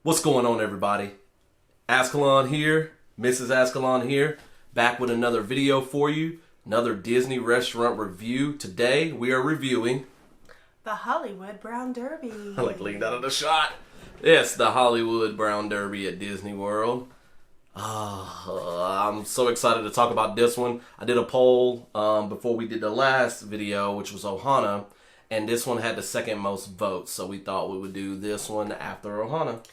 What's going on, everybody? Ascalon here, Mrs. Ascalon here, back with another video for you, another Disney restaurant review. Today we are reviewing the Hollywood Brown Derby. I leaned out of the shot. Yes, the Hollywood Brown Derby at Disney World. I'm so excited to talk about this one. I did a poll before we did the last video, which was Ohana, and this one had the second most votes, so we thought we would do this one after Ohana.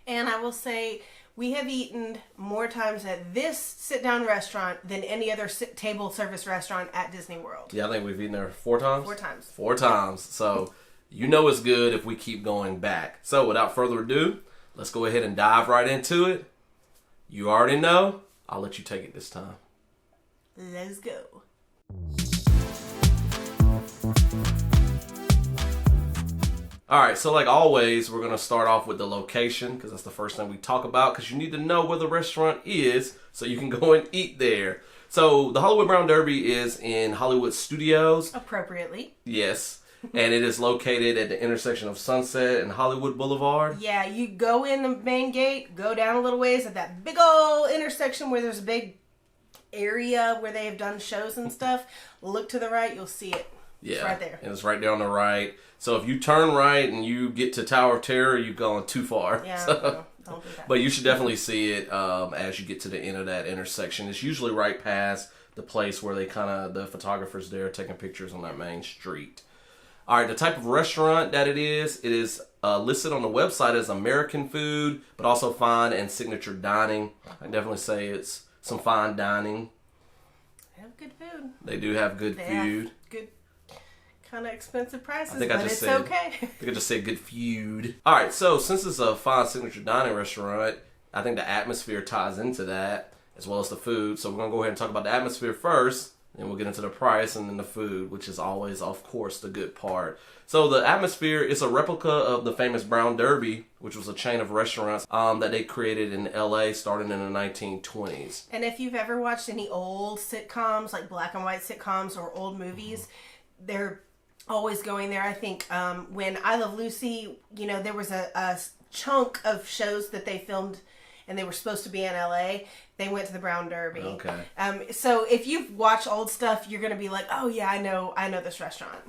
And I will say, we have eaten more times at this sit-down restaurant than any other table service restaurant at Disney World. Yeah, I think we've eaten there 4 times? 4 times. 4 times. So, you know it's good if we keep going back. So, without further ado, let's go ahead and dive right into it. You already know. I'll let you take it this time. Let's go. Alright, so like always, we're going to start off with the location, because that's the first thing we talk about, because you need to know where the restaurant is so you can go and eat there. So, the Hollywood Brown Derby is in Hollywood Studios. Appropriately. Yes. And it is located at the intersection of Sunset and Hollywood Boulevard. Yeah, you go in the main gate, go down a little ways at that big old intersection where there's a big area where they have done shows and stuff. Look to the right, you'll see it. Yeah, it's right there. And it's right there on the right. So if you turn right and you get to Tower of Terror, you've gone too far. Yeah, so, no, don't do that. But you should definitely see it as you get to the end of that intersection. It's usually right past the place where they the photographers there taking pictures on that main street. All right, the type of restaurant that it is listed on the website as American food, but also fine and signature dining. I definitely say it's some fine dining. They have good food. They do have good food. Have good, kind of expensive prices, I think but I just it's said, okay. I think I just said good food. All right, so since it's a fine signature dining restaurant, I think the atmosphere ties into that as well as the food. So we're going to go ahead and talk about the atmosphere first. Then we'll get into the price and then the food, which is always, of course, the good part. So the atmosphere is a replica of the famous Brown Derby, which was a chain of restaurants that they created in LA starting in the 1920s. And if you've ever watched any old sitcoms, like black and white sitcoms or old movies, they're always going there. I think when I Love Lucy, there was a chunk of shows that they filmed and they were supposed to be in LA, they went to the Brown Derby. Okay. So if you've watched old stuff, you're going to be like, oh yeah, I know this restaurant.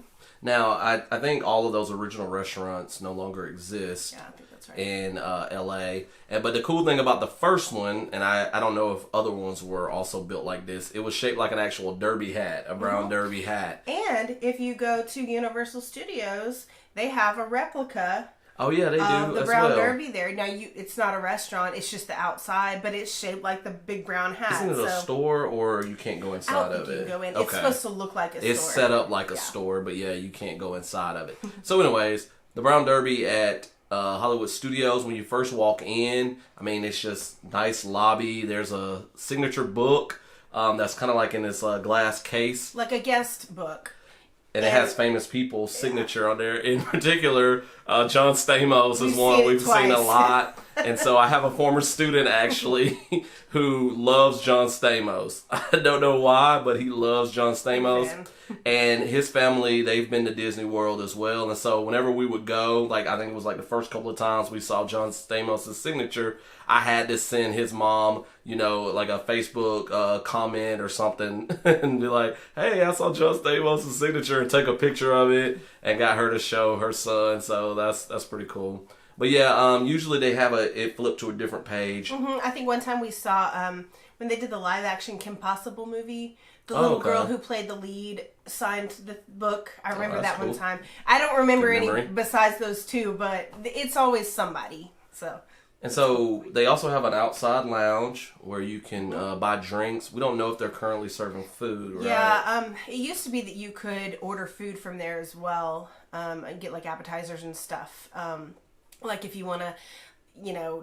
Now, I think all of those original restaurants no longer exist. Yeah, I think that's right. In LA. But the cool thing about the first one, and I don't know if other ones were also built like this, it was shaped like an actual derby hat, a brown derby hat. And if you go to Universal Studios, they have a replica. Oh yeah, they do. The as Brown well. Derby there. Now, it's not a restaurant. It's just the outside, but it's shaped like the big brown hat. Isn't it a store, or you can't go inside I don't of think it? you can go in. Okay. It's supposed to look like a store. It's set up like a store, but yeah, you can't go inside of it. So anyways, the Brown Derby at Hollywood Studios, when you first walk in, I mean, it's just nice lobby. There's a signature book that's kind of like in this glass case. Like a guest book. And it has famous people's signature on there. In particular, John Stamos is one we've seen a lot. And so I have a former student, actually, who loves John Stamos. I don't know why, but he loves John Stamos. And his family, they've been to Disney World as well. And so whenever we would go, like I think it was like the first couple of times we saw John Stamos' signature, I had to send his mom, like a Facebook comment or something and be like, hey, I saw John Stamos' signature, and take a picture of it and got her to show her son. So that's pretty cool. But yeah, usually they have it flipped to a different page. Mm-hmm. I think one time we saw, when they did the live action Kim Possible movie, the little girl who played the lead signed the book. I remember that cool. one time. I don't remember any besides those two, but it's always somebody. So. And so they also have an outside lounge where you can buy drinks. We don't know if they're currently serving food, right? Yeah, it used to be that you could order food from there as well, and get like appetizers and stuff. Like if you want to,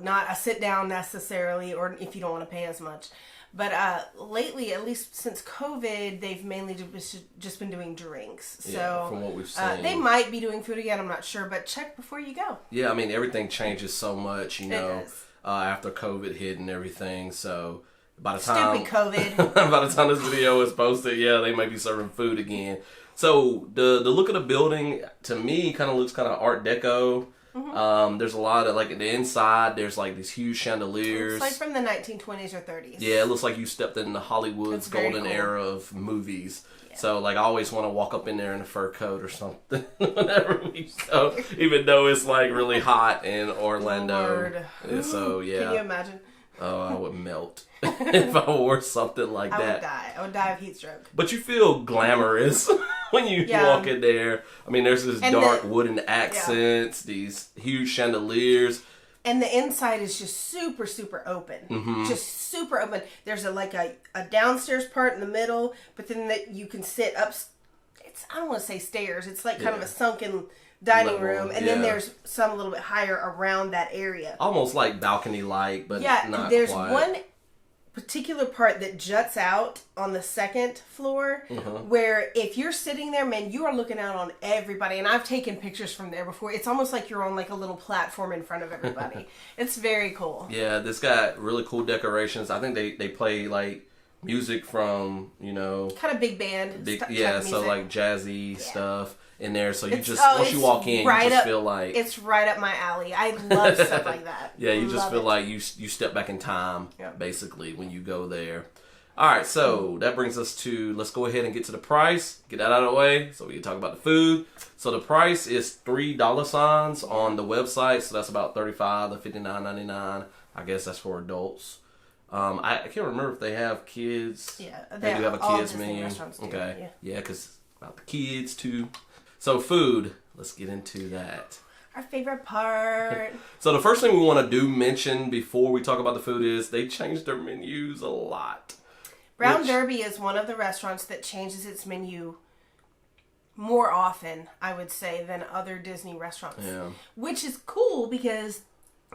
not a sit down necessarily, or if you don't want to pay as much. But lately, at least since COVID, they've mainly just been doing drinks. So yeah, from what we've seen. They might be doing food again, I'm not sure, but check before you go. Yeah, I mean, everything changes so much, after COVID hit and everything. So by the time... Stupid COVID. by the time this video is posted, yeah, they might be serving food again. So the look of the building, to me, kind of looks kind of Art Deco. There's a lot of, like, the inside, there's, like, these huge chandeliers. It's like from the 1920s or 30s. Yeah, it looks like you stepped in the Hollywood's golden era of movies. Yeah. So, like, I always want to walk up in there in a fur coat or something whenever we go, even though it's, like, really hot in Orlando. Lord. So, yeah. Can you imagine? Oh, I would melt if I wore something like that. I would die. I would die of heat stroke. But you feel glamorous when you walk in there. I mean, there's this dark wooden accents, these huge chandeliers. And the inside is just super, super open. Just super open. There's a downstairs part in the middle, but then you can sit up. I don't want to say stairs. It's like kind of a sunken dining room, and then there's some a little bit higher around that area. Almost like balcony-like, but not there's quite. one particular part that juts out on the second floor where if you're sitting there, man, you are looking out on everybody. And I've taken pictures from there before. It's almost like you're on like a little platform in front of everybody. It's very cool. Yeah, this got really cool decorations. I think they play like music from, kind of big band. So like jazzy stuff in there. So you once you walk in, you just feel like it's right up my alley. I love stuff like that. Yeah, you just feel like you step back in time, basically, when you go there. All right, so that brings us to, let's go ahead and get to the price. Get that out of the way so we can talk about the food. So the price is $3 on the website. So that's about $35 to $59.99. I guess that's for adults. I can't remember if they have kids. Yeah, they do have a kids Disney menu. Restaurants do. Okay, yeah, because about the kids too. So food, let's get into that. Our favorite part. So the first thing we want to mention before we talk about the food is they changed their menus a lot. Brown Derby is one of the restaurants that changes its menu more often, I would say, than other Disney restaurants. Yeah. Which is cool because,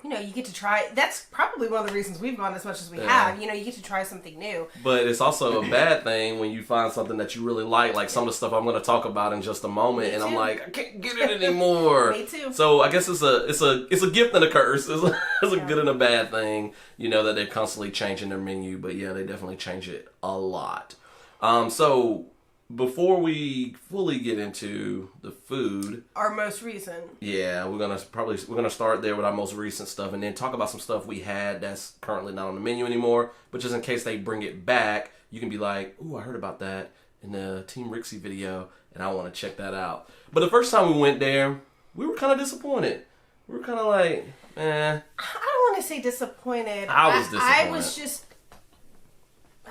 you get to try. That's probably one of the reasons we've gone as much as we have. You get to try something new. But it's also a bad thing when you find something that you really like some of the stuff I'm going to talk about in just a moment, and I'm like, I can't get it anymore. Me too. So I guess it's a gift and a curse. It's a good and a bad thing, that they're constantly changing their menu. But yeah, they definitely change it a lot. So before we fully get into the food, our most recent, we're gonna start there with our most recent stuff, and then talk about some stuff we had that's currently not on the menu anymore. But just in case they bring it back, you can be like, "Ooh, I heard about that in the Team Rixie video, and I want to check that out." But the first time we went there, we were kind of disappointed. We were kind of like, eh. I don't want to say disappointed. I was disappointed. I was just.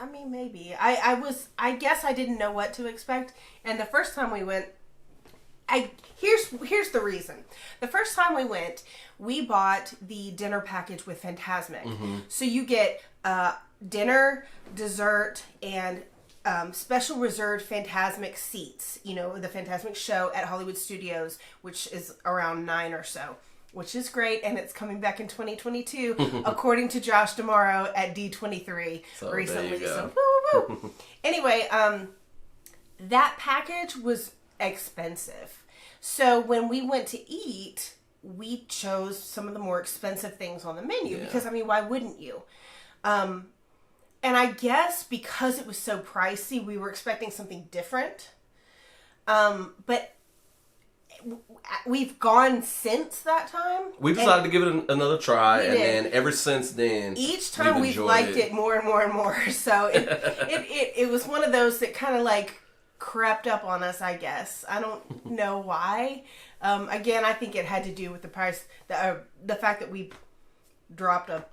I mean, maybe. I guess I didn't know what to expect. And the first time we went, here's the reason. The first time we went, we bought the dinner package with Fantasmic. So you get dinner, dessert, and special reserved Fantasmic seats. The Fantasmic show at Hollywood Studios, which is around 9 or so. Which is great, and it's coming back in 2022, according to Josh D'Amaro at D23 recently. So, woo, woo, woo. Anyway, that package was expensive. So when we went to eat, we chose some of the more expensive things on the menu because, why wouldn't you? And I guess because it was so pricey, we were expecting something different. But we've gone since that time. We decided to give it another try, and then ever since then, each time we've liked it more and more and more. So it was one of those that kind of like crept up on us, I guess. I don't know why. Again, I think it had to do with the price, the fact that we dropped a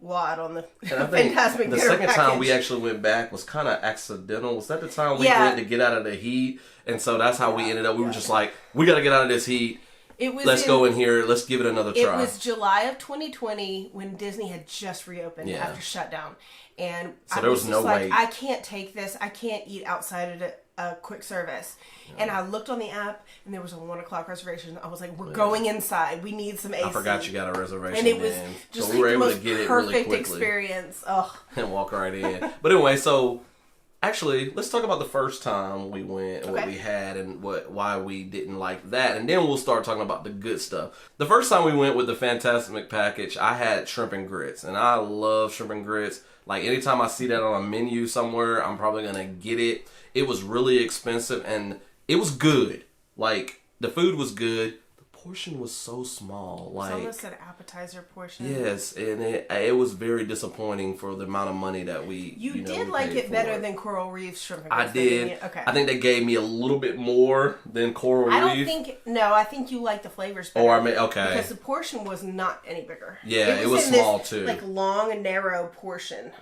lot on the Fantasmic the second time we actually went back was kind of accidental. Was that the time we went to get out of the heat? And so that's how we ended up. We were just like, we got to get out of this heat. Let's go in here. Let's give it another try. It was July of 2020 when Disney had just reopened after shutdown. And so there was no way. I can't take this. I can't eat outside of a quick service. Yeah. And I looked on the app, and there was a 1 o'clock reservation. I was like, we're going inside. We need some AC. I forgot you got a reservation. And it was just so we were able the most to get perfect it really quickly experience. Oh. And walk right in. But anyway, so actually, let's talk about the first time we went and what we had and why we didn't like that. And then we'll start talking about the good stuff. The first time we went with the Fantasmic package, I had shrimp and grits. And I love shrimp and grits. Like, anytime I see that on a menu somewhere, I'm probably going to get it. It was really expensive, and it was good. Like, the food was good. The portion was so small. It's almost an appetizer portion. Yes, and it was very disappointing for the amount of money that we. You did like it better than Coral Reef's shrimp and grits. I did. Okay. I think they gave me a little bit more than Coral Reef. I think you like the flavors better. Okay. Because the portion was not any bigger. Yeah, it was small this, too. Like long and narrow portion,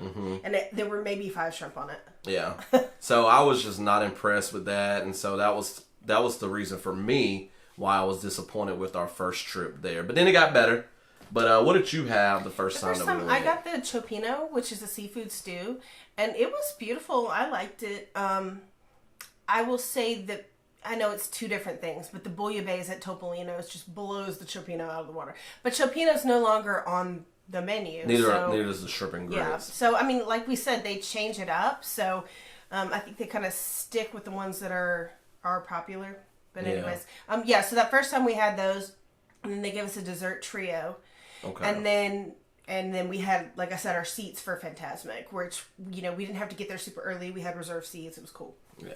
and there were maybe 5 shrimp on it. Yeah. So I was just not impressed with that, and so that was the reason for me why I was disappointed with our first trip there. But then it got better. But what did you have the first time that we went? I got the chopino, which is a seafood stew, and it was beautiful. I liked it. I will say that I know it's 2 different things, but the bouillabaisse at Topolino's just blows the chopino out of the water. But chopino's no longer on the menu. Neither is the shrimp and grits. Yeah. So I mean, like we said, they change it up. So I think they kind of stick with the ones that are popular. But anyways, so that first time we had those, and then they gave us a dessert trio. Okay. And then we had, like I said, our seats for Fantasmic, which, we didn't have to get there super early. We had reserved seats. It was cool. Yeah.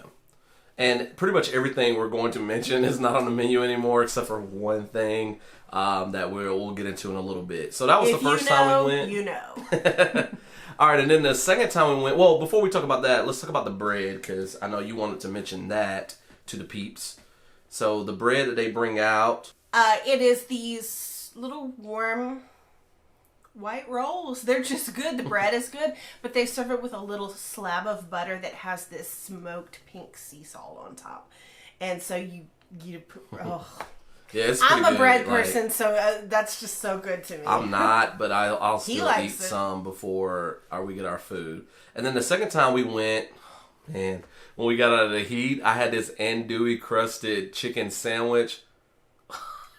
And pretty much everything we're going to mention is not on the menu anymore, except for one thing that we'll get into in a little bit. So that was the first time we went. You know. All right, and then the second time we went, well, before we talk about that, let's talk about the bread, because I know you wanted to mention that to the peeps. So the bread that they bring out. It is these little warm white rolls. They're just good. The bread is good, but they serve it with a little slab of butter that has this smoked pink sea salt on top. And so you oh. Yeah, it's I'm a good. bread person, so that's just so good to me. I'm not, but I'll still eat some before we get our food. And then the second time we went, man, when we got out of the heat, I had this andouille crusted chicken sandwich.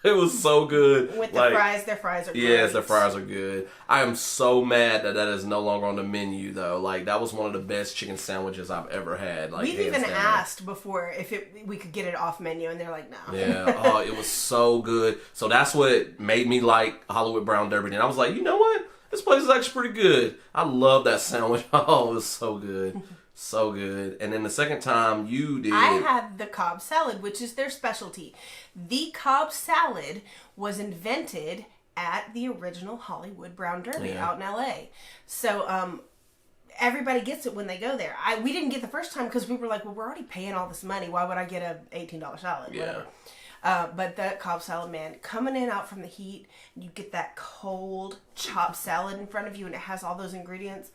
It was so good. With the fries, their fries are great. Yes, their fries are good. I am so mad that is no longer on the menu, though. Like, that was one of the best chicken sandwiches I've ever had. Like, we've even asked before if we could get it off menu, and they're like, no. Yeah. Oh, it was so good. So that's what made me like Hollywood Brown Derby. And I was like, you know what? This place is actually pretty good. I love that sandwich. Oh, it was so good. So good. And then the second time you did... I had the Cobb salad, which is their specialty. The Cobb salad was invented at the original Hollywood Brown Derby out in LA. So everybody gets it when they go there. We didn't get the first time because we were like, well, we're already paying all this money. Why would I get a $18 salad? Yeah. Whatever. But the Cobb salad, man, coming in out from the heat, you get that cold chopped salad in front of you and it has all those ingredients.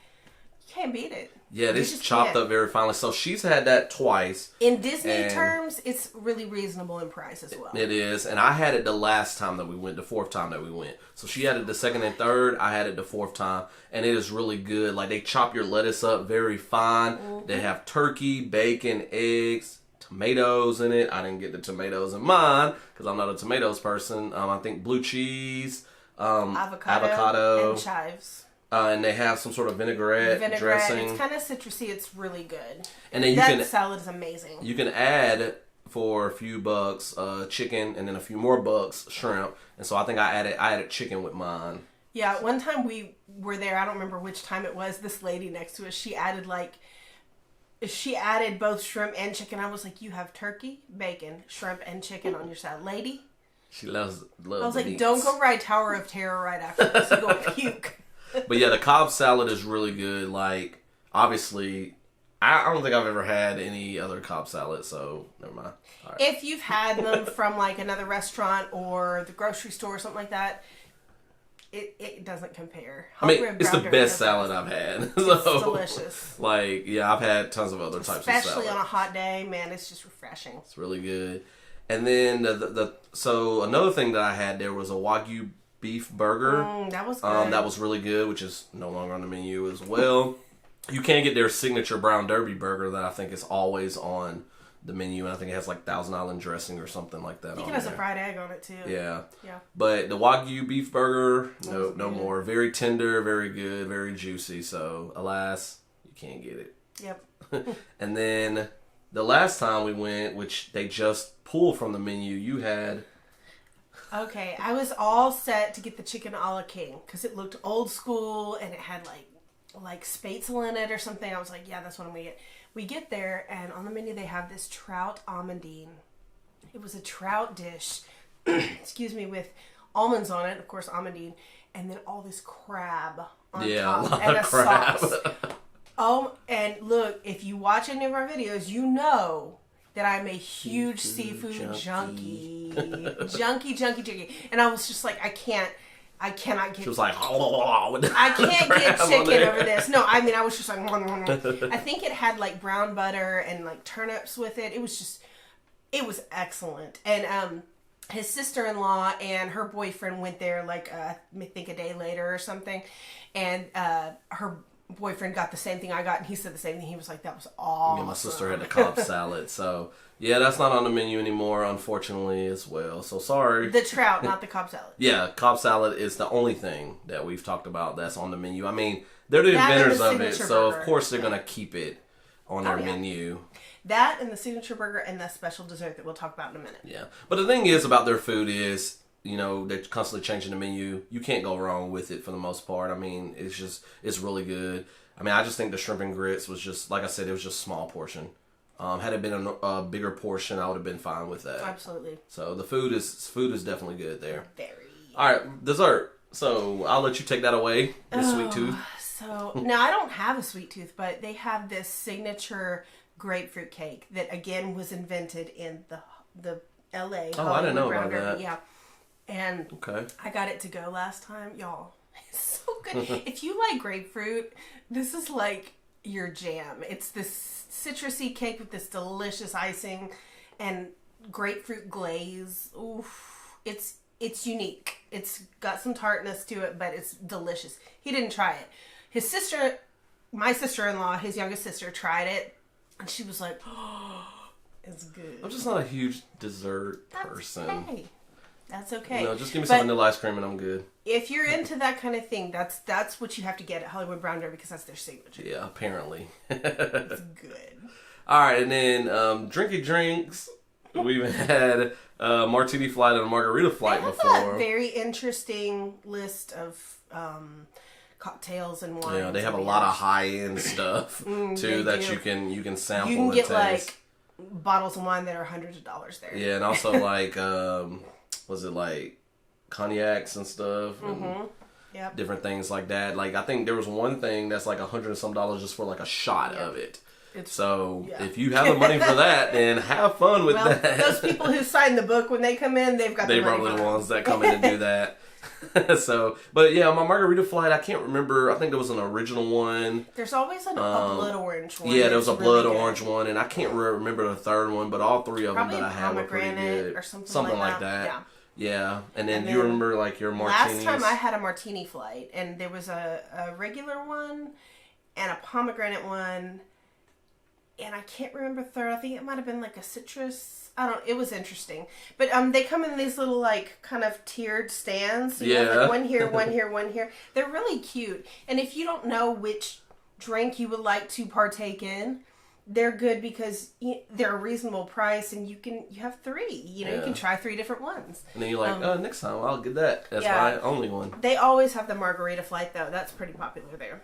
Can't beat it. Yeah, this chopped up very finely. So she's had that twice. In Disney terms, it's really reasonable in price as well. It is. And I had it the last time that we went, the fourth time that we went. So she had it the second and third. I had it the fourth time. And it is really good. Like, they chop your lettuce up very fine. Mm-hmm. They have turkey, bacon, eggs, tomatoes in it. I didn't get the tomatoes in mine because I'm not a tomatoes person. I think blue cheese, avocado, and chives. And they have some sort of vinaigrette dressing. It's kind of citrusy. It's really good. And then that salad is amazing. You can add for a few bucks chicken, and then a few more bucks shrimp. And so I think I added chicken with mine. Yeah, one time we were there. I don't remember which time it was. This lady next to us, she added both shrimp and chicken. I was like, you have turkey, bacon, shrimp, and chicken on your salad, lady. She loves. I was like, don't go ride Tower of Terror right after this. You're going to puke. But yeah, the Cobb salad is really good. Like, obviously, I don't think I've ever had any other Cobb salad, so never mind. All right. If you've had them from like another restaurant or the grocery store or something like that, it doesn't compare. I mean, it's the best salad I've had. So, it's delicious. Like, yeah, I've had tons of other types of salad. Especially on a hot day, man, it's just refreshing. It's really good. And then so another thing that I had there was a Wagyu beef burger. That was good. That was really good, which is no longer on the menu as well. You can get their signature Brown Derby burger that I think is always on the menu, and I think it has like Thousand Island dressing or something like that. I think it has a fried egg on it too. Yeah. But the Wagyu beef burger, no more. Very tender, very good, very juicy. So alas, you can't get it. Yep. And then the last time we went, which they just pulled from the menu, you had. Okay, I was all set to get the chicken a la king because it looked old school and it had like spätzle in it or something. I was like, yeah, that's what I'm gonna get. We get there and on the menu they have this trout almondine. It was a trout dish excuse me, with almonds on it, of course, almondine, and then all this crab on a top lot and of a crab. sauce. Oh, and look, if you watch any of our videos, you know that I'm a huge seafood junkie. junkie. And I was just like, I cannot get... She was like... I can't get chicken over this. No, I mean, I was just like... I think it had like brown butter and like turnips with it. It was excellent. And his sister-in-law and her boyfriend went there like, I think a day later or something. And her boyfriend got the same thing I got, and he said the same thing. He was like, that was awesome. Yeah, my sister had the Cobb salad, so yeah, that's not on the menu anymore, unfortunately, as well. So sorry. The trout, not the Cobb salad. Yeah, Cobb salad is the only thing that we've talked about that's on the menu. I mean, they're the inventors of it, so of course they're gonna keep it on their menu. That and the signature burger and the special dessert that we'll talk about in a minute. Yeah, but the thing is about their food is, you know, they're constantly changing the menu. You can't go wrong with it for the most part. I mean, it's really good. I mean, I just think the shrimp and grits was just, like I said, it was just a small portion. Had it been a bigger portion, I would have been fine with that. Absolutely. So the food is definitely good there. Very. All right, dessert. So I'll let you take that away, the sweet tooth. So now I don't have a sweet tooth, but they have this signature grapefruit cake that again was invented in the L.A. Oh, I didn't know about that. Yeah. And Okay. I got it to go last time. Y'all, it's so good. If you like grapefruit, this is like your jam. It's this citrusy cake with this delicious icing and grapefruit glaze. Oof. It's unique. It's got some tartness to it, but it's delicious. He didn't try it. His sister, my sister-in-law, his youngest sister, tried it, and she was like, oh, it's good. I'm just not a huge dessert person. Okay. That's okay. No, just give me some vanilla ice cream and I'm good. If you're into that kind of thing, that's what you have to get at Hollywood Brown Derby because that's their signature. Yeah, apparently. It's good. All right, and then drinky drinks. We've had a martini flight and a margarita flight before. A very interesting list of cocktails and wines. Yeah, they have a lot of high end stuff too that you can sample. You can and get taste. like bottles of wine that are hundreds of dollars there. Yeah, and also like was it like cognacs and stuff and Yep. different things like that. Like I think there was one thing that's like $100 and some just for like a shot of it. If you have the money for that, then have fun with that. Those people who sign the book when they come in, they've got the money. They're probably the ones that come in and do that. So, but yeah, my margarita flight, I can't remember. I think there was an original one. There's always a blood orange one. Yeah, there was a blood orange one, and I can't remember the third one, but all three of them that I had were pretty good. Or something like that. Yeah, and then you remember like your martinis. Last time I had a martini flight, and there was a regular one and a pomegranate one. And I can't remember third. I think it might have been like a citrus. It was interesting. But they come in these little like kind of tiered stands. So you have like one here, one here, one here. They're really cute. And if you don't know which drink you would like to partake in, they're good because they're a reasonable price and you have three. You can try 3 different ones. And then you're like, next time I'll get that. That's my only one. They always have the margarita flight though. That's pretty popular there.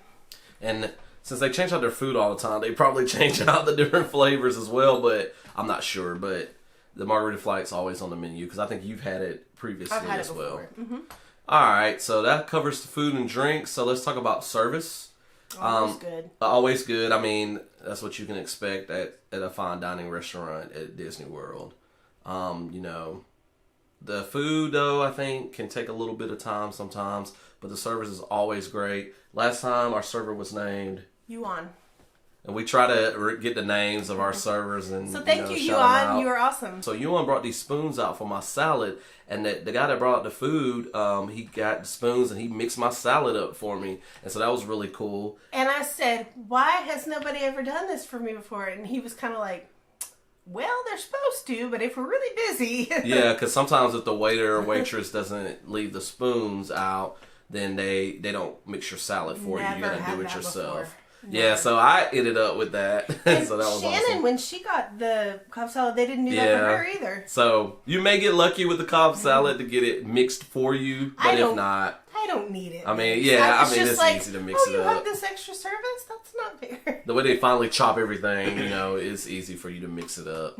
And since they change out their food all the time, they probably change out the different flavors as well, but I'm not sure. But the margarita flight's always on the menu because I think you've had it previously as well. Mm-hmm. All right, so that covers the food and drinks. So let's talk about service. Always good. Always good. I mean, that's what you can expect at a fine dining restaurant at Disney World. The food, though, I think can take a little bit of time sometimes, but the service is always great. Last time, our server was named Yuan. And we try to get the names of our servers and so thank you, Yuan. You were awesome. So Yuan brought these spoons out for my salad, and the guy that brought the food, he got the spoons and he mixed my salad up for me, and so that was really cool. And I said, "Why has nobody ever done this for me before?" And he was kind of like, "Well, they're supposed to, but if we're really busy." Yeah, because sometimes if the waiter or waitress doesn't leave the spoons out, then they don't mix your salad for you. You gotta do it yourself. Before. Yeah, so I ended up with that. So that was Shannon, awesome. when she got the Cobb salad, they didn't do that for her either. So you may get lucky with the Cobb salad to get it mixed for you, but if not, I don't need it. I mean, it's easy to mix it up. You have this extra service? That's not fair. The way they finally chop everything, it's easy for you to mix it up.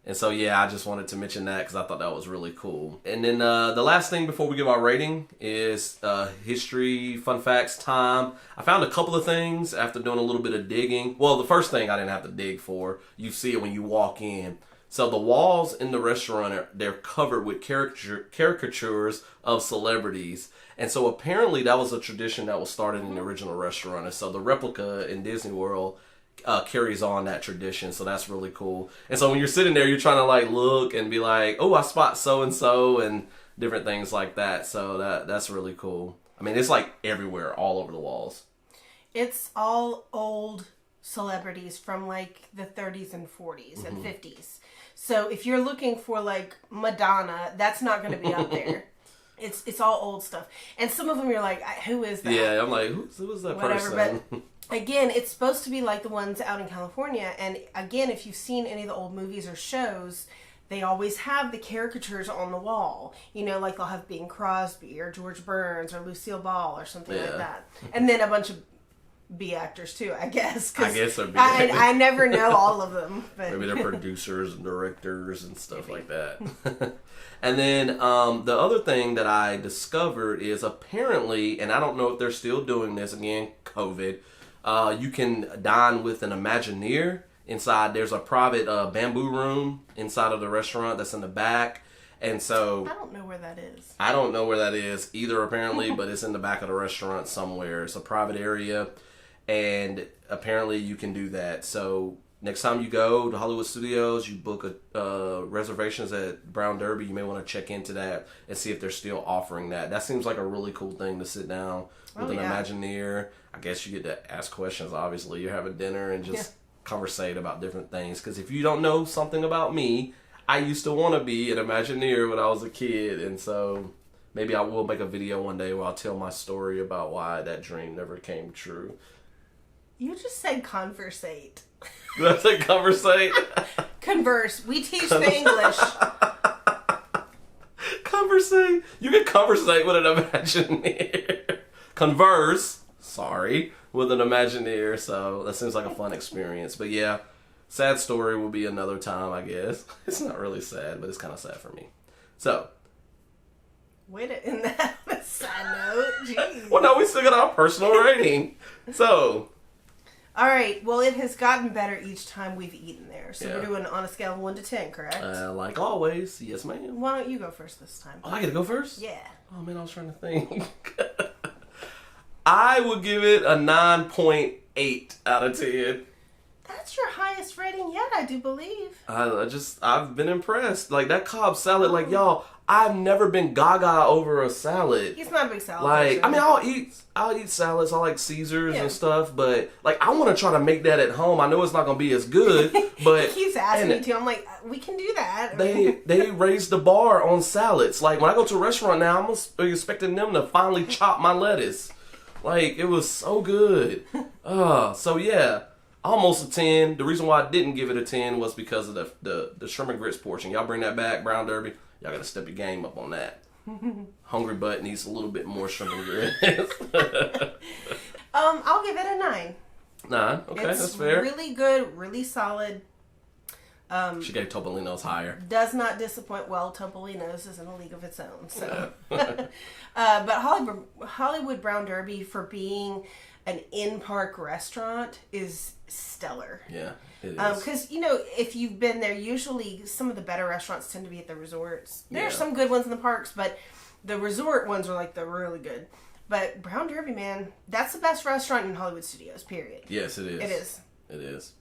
And so, yeah, I just wanted to mention that because I thought that was really cool. And then the last thing before we give our rating is history, fun facts time. I found a couple of things after doing a little bit of digging. Well, the first thing I didn't have to dig for. You see it when you walk in. So the walls in the restaurant, they're covered with caricatures of celebrities. And so apparently that was a tradition that was started in the original restaurant. And so the replica in Disney World carries on that tradition, so that's really cool. And so when you're sitting there, you're trying to like look and be like, oh, I spot so and so and different things like that. So that's really cool. I mean, it's like everywhere, all over the walls. It's all old celebrities from like the 30s and 40s and 50s. So if you're looking for like Madonna, that's not going to be up there. It's all old stuff, and some of them you're like, who is that? Yeah, I'm like, who is that person? But again, it's supposed to be like the ones out in California. And again, if you've seen any of the old movies or shows, they always have the caricatures on the wall. You know, like they'll have Bing Crosby or George Burns or Lucille Ball or something like that. And then a bunch of B actors too, I guess. I guess they're B actors. I never know all of them. But maybe they're producers and directors and stuff like that. And then the other thing that I discovered is apparently, and I don't know if they're still doing this, again, COVID, you can dine with an Imagineer inside. There's a private bamboo room inside of the restaurant that's in the back. And so I don't know where that is. I don't know where that is either, apparently, but it's in the back of the restaurant somewhere. It's a private area, and apparently you can do that. So next time you go to Hollywood Studios, you book reservations at Brown Derby, you may want to check into that and see if they're still offering that. That seems like a really cool thing to sit down with an Imagineer. I guess you get to ask questions, obviously. You're having dinner and just conversate about different things. Because if you don't know something about me, I used to want to be an Imagineer when I was a kid. And so maybe I will make a video one day where I'll tell my story about why that dream never came true. You just said conversate. Did I say conversate? Converse. We teach the English. Conversate. You can conversate with an Imagineer. Converse. Sorry. With an Imagineer. So that seems like a fun experience. But yeah, sad story will be another time, I guess. It's not really sad, but it's kind of sad for me. So. Wait a in that side note. Jeez. Well, no, we still got our personal rating. So. All right. Well, it has gotten better each time we've eaten there. So we're doing on a scale of 1 to 10, correct? Like always. Yes, ma'am. Why don't you go first this time? Oh, I get to go first? Yeah. Oh, man, I was trying to think. I would give it a 9.8 out of 10. That's your highest rating yet, I do believe. I've been impressed. Like, that Cobb salad, like, y'all, I've never been gaga over a salad. He's not a big salad person. I mean, I'll eat salads. I like Caesars and stuff, but, like, I want to try to make that at home. I know it's not going to be as good, but... He keeps asking me to. I'm like, we can do that. They raised the bar on salads. Like, when I go to a restaurant now, I'm expecting them to finally chop my lettuce. Like, it was so good. So, yeah. Almost a 10. The reason why I didn't give it a 10 was because of the shrimp and grits portion. Y'all bring that back, Brown Derby. Y'all got to step your game up on that. Hungry Butt needs a little bit more shrimp and grits. I'll give it a 9. 9? Okay, that's fair. It's really good, really solid. She gave Topolino's higher. Does not disappoint. Well, Topolino's is in a league of its own. So, but Hollywood Brown Derby, for being an in-park restaurant, is stellar. Yeah, it is. Because, you know, if you've been there, usually some of the better restaurants tend to be at the resorts. There are some good ones in the parks, but the resort ones are like the really good. But Brown Derby, man, that's the best restaurant in Hollywood Studios, period. Yes, it is. It is. It is.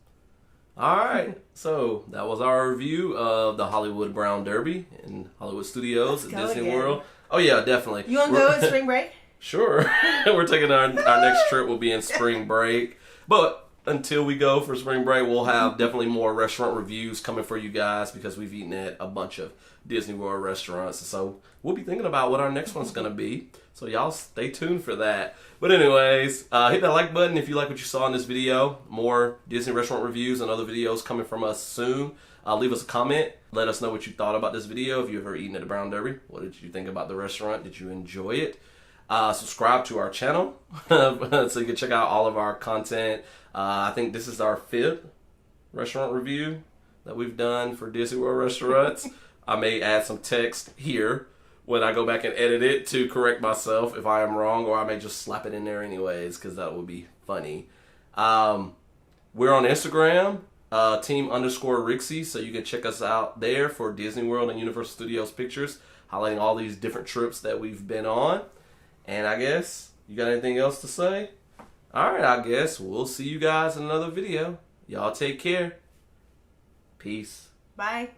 All right. So that was our review of the Hollywood Brown Derby in Hollywood Studios at Disney World. Oh, yeah, definitely. You want to go on spring break? Sure. We're taking our next trip will be in spring break. But until we go for spring break, we'll have definitely more restaurant reviews coming for you guys because we've eaten at a bunch of Disney World restaurants. So we'll be thinking about what our next one's going to be. So y'all stay tuned for that. But anyways, hit that like button if you like what you saw in this video. More Disney restaurant reviews and other videos coming from us soon. Leave us a comment. Let us know what you thought about this video. If you've ever eaten at the Brown Derby, what did you think about the restaurant? Did you enjoy it? Subscribe to our channel so you can check out all of our content. I think this is our 5th restaurant review. that we've done for Disney World restaurants. I may add some text here when I go back and edit it to correct myself if I am wrong, or I may just slap it in there anyways because that would be funny. We're on Instagram, team_Rixie, so you can check us out there for Disney World and Universal Studios pictures, highlighting all these different trips that we've been on. And I guess, you got anything else to say? Alright, I guess we'll see you guys in another video. Y'all take care. Peace. Bye.